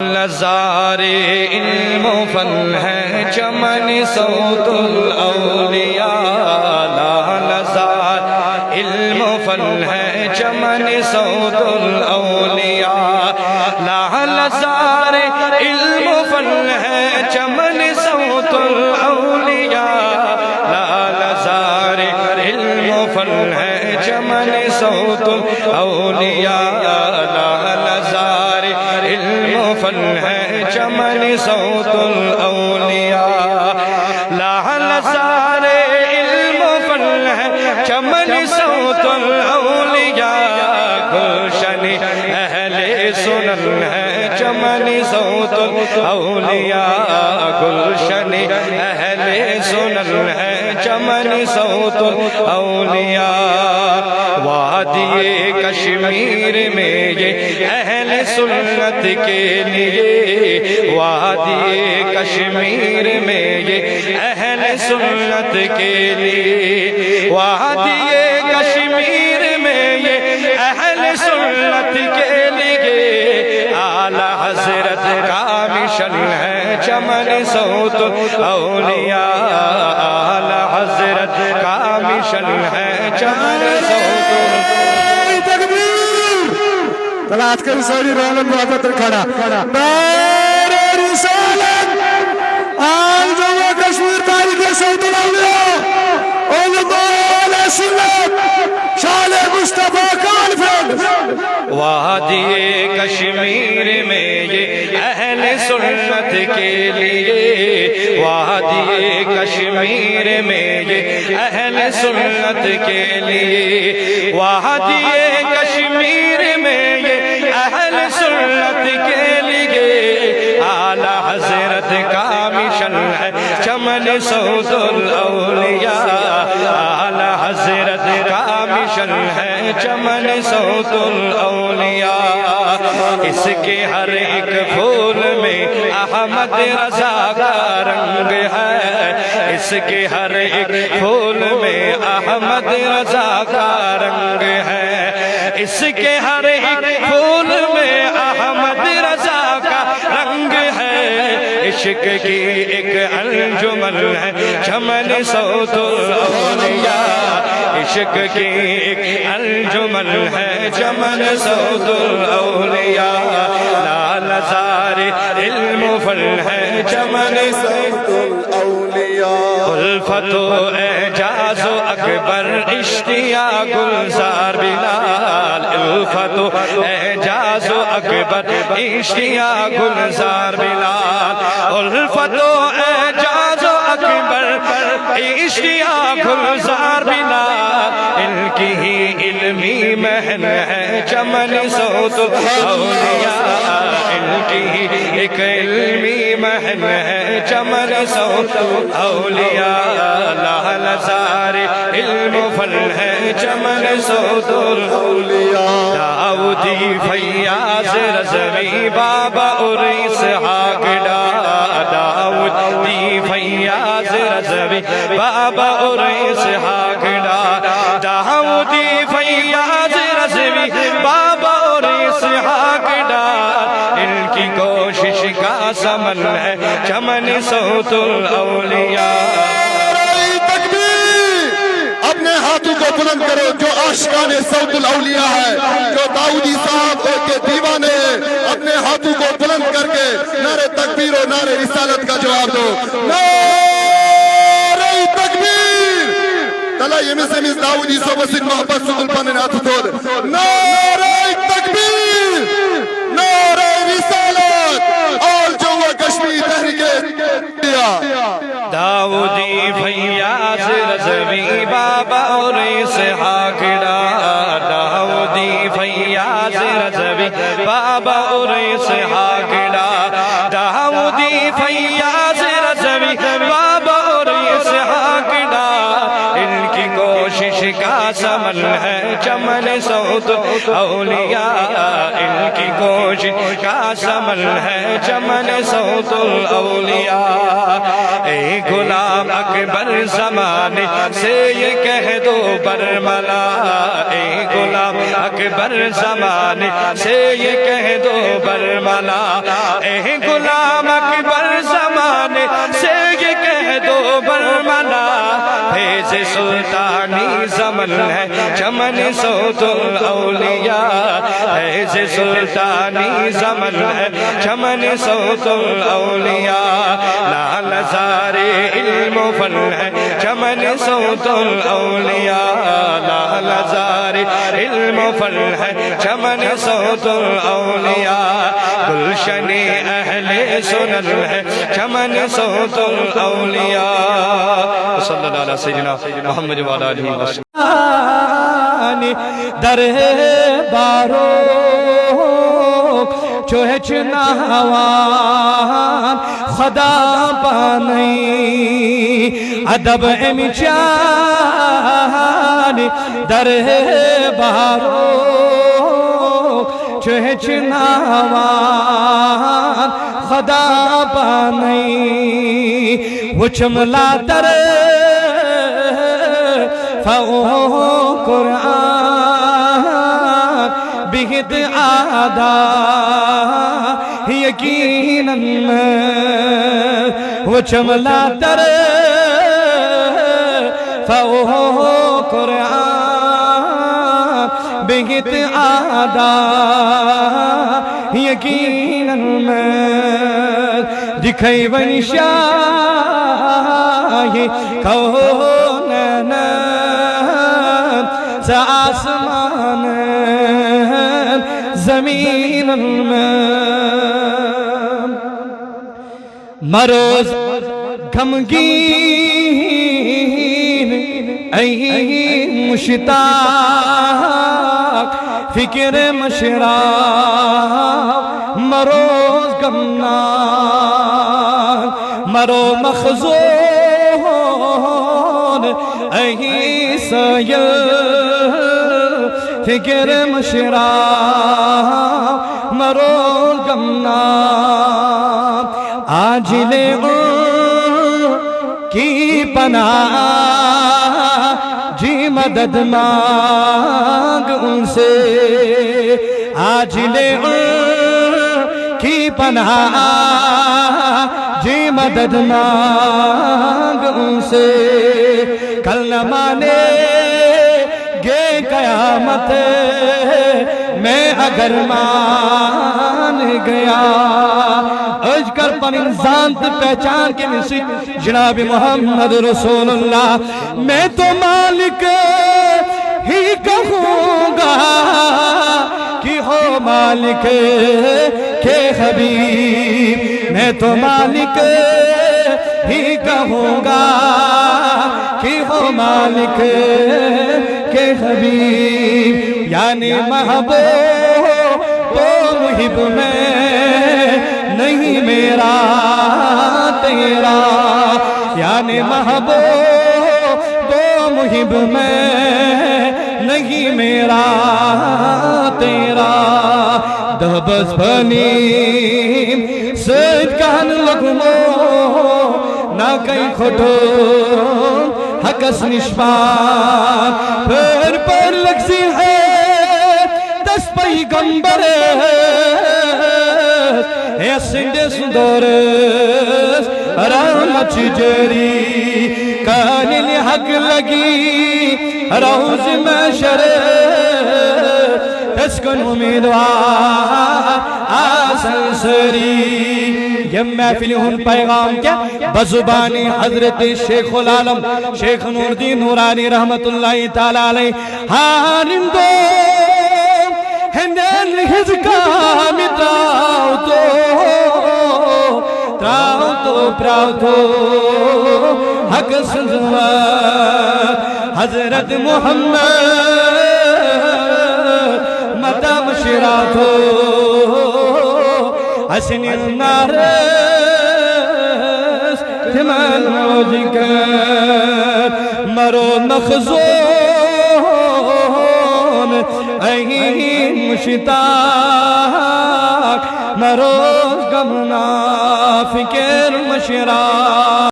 نظارے علم و فن ہے چمن صوت الاولیاء نظار علم و فن ہے چمن صوت الاولیاء نظار علم و فن ہے چمن صوت الاولیاء نظار علم و فن ہے چمن صوت الاولیاء فن ہے چمن صوت الاولیاء نظار علم و فن ہے چمن صوت الاولیاء گلشن اہل سنن ہے چمن صوت الاولیاء گلشن اہل سنن ہے چمن صوت الاولیاء وادی کشمیر میں یہ اہل سنت کے لیے وادی کشمیر میں یہ اہل سنت کے لیے وادی کشمیر میں یہ اہل سنت کے لیے اعلیٰ حضرت کا مشن ہے چمن صوت الاولیاء اعلیٰ حضرت کا مشن ہے چمن صوت طلعت کے رسالی رولن محبت رکھڑا نعرہ رسالت آل جمع کشمیر تاریخ صوت الاولیاء علماء علیہ سنت شال مصطفیٰ کانفرنس وادی کشمیر میں یہ اہل سنت کے لیے وادی کشمیر میں یہ اہل سنت کے لیے وادی کشمیر میں یہ اہل سنت کے لیے اعلیٰ حضرت کا مشن ہے چمن صوت الاولیاء اعلیٰ حضرت کا مشن ہے چمن صوت الاولیاء اس کے ہر ایک پھول میں احمد رضا کا رنگ ہے اس کے ہر ایک پھول میں احمد رضا کا رنگ ہے اس کے ہر ایک پھول میں احمد رضا کا رنگ ہے عشق کی ایک انجمن ہے چمن صوت الاولیاء عشق کی ایک انجمن ہے چمن صوت الاولیاء نظار علم و فن ہے چمن صوت الاولیاء الفت و اعجاز و اکبر اشتیاق گلزار بلال الفت و اعجاز و اکبر اشتیاق گلزار بلال الفت و اعجاز و اکبر اشتیاق گلزار بلال ان کی ہی علمی محن ہے چمن صوت الاولیاء ان کی ہی ایک علمی محن ہے چمن صوت الاولیاء نظار علم و فن ہے چمن صوت الاولیاء داؤدی فیاض رضوی بابا اور اسحاق ڈار داؤدی فیاض رضوی بابا اور اسحاق ڈار داؤدی فیاض رضوی بابا اور اسحاق ڈار ان کی کوشش کا سمن ہے چمن صوت الاولیاء اپنے ہاتھوں کو بلند کرو جو عاشقان صوت الاولیاء ہے جو داؤدی صاحب کے دیوانے ہیں اپنے ہاتھوں کو بلند کر کے نعرہ تکبیر و نعرہ رسالت کا جواب دو نعرہ تکبیر تلا یہ مسلم داؤدی صاحب سے محبت سے دل ہاتھ دو نعرہ تکبیر نعرہ رسالت اور جو کشمیر تحریک داؤدی فیاض رضوی بابا اور اسحاق ڈار داؤدی فیاض رضوی بابا اور اسحاق ڈار داؤدی فیاض رضوی بابا اور اسحاق ڈار ان کی کوشش کا سمن ہے چمن صوت صوت اولیاء ان کی گوش کا سمن ہے چمن صوت الاولیاء اے غلام اکبر زمانے سے یہ کہہ دو برملا اے غلام اکبر زمانے سے یہ کہہ دو برملا اے غلام اکبر زمانے سے یہ کہہ دو برملا فیض سلطانی زمن ہے چمن صوت الاولیاء فیض سلطانی زمن ہے چمن صوت الاولیاء لال زار علم و فن ہے چمن صوت الاولیاء لال زار علم و فن ہے چمن صوت الاولیاء گلشن اہل سنن ہے چمن صوت الاولیاء صلی اللہ علیہ سیدنا محمد وعلی آلہ وسلم در بارو چوہچ ناوان خدا پانی ادب امچان در بارو چوہچ ناوان خدا پانی وچملا در فو قرآن بہت آدھا یقیناً وہ چملا تر فو قرآن بہت آدھا یقیناً دکھائی بنی شاہی کونین سا آسمان زمین مروز غمگین ای مشتاق فکر مشراق مروز غمناک مرو مخزون ای سایل فکر مشراق مرو غمناک آجل کی پناہ جی مدد مانگ ان سے آجل کی پناہ جی مدد مانگ ان سے کل نہ مانے گے قیامت میں اگر مان گیا اج کر پر انسان تو پہچان کے مسی جناب محمد رسول اللہ میں تو مالک ہی کہوں گا کہ ہو مالک کے حبیب میں تو مالک ہی کہوں گا کہ ہو مالک کے حبیب یعنی محبوب تو محب میں نہیں میرا تیرا یعنی محبوب تو محب میں نہیں میرا تیرا دبس بنیم سید کہن لگمو نہ کئی کھٹو حقس نشپان پر لگزی ہے دس پیغمبر ہے سندے سندورس رحمت جری کانی حق لگی روز محشر تسکن امیدوار آسل سری یہ محفل ہن پیغام کیا بزبانی حضرت شیخ العالم شیخ نور الدین نورانی رحمت اللہ تعالیٰ علیہ حالم دو ہندن ہز کامی تراؤ تو پراؤ تو حق سنزوار حضرت محمد مدام شراتو حسن النارس تمن موجکر مرو مخزون این مشتاق نروز غمنا فکر مشرا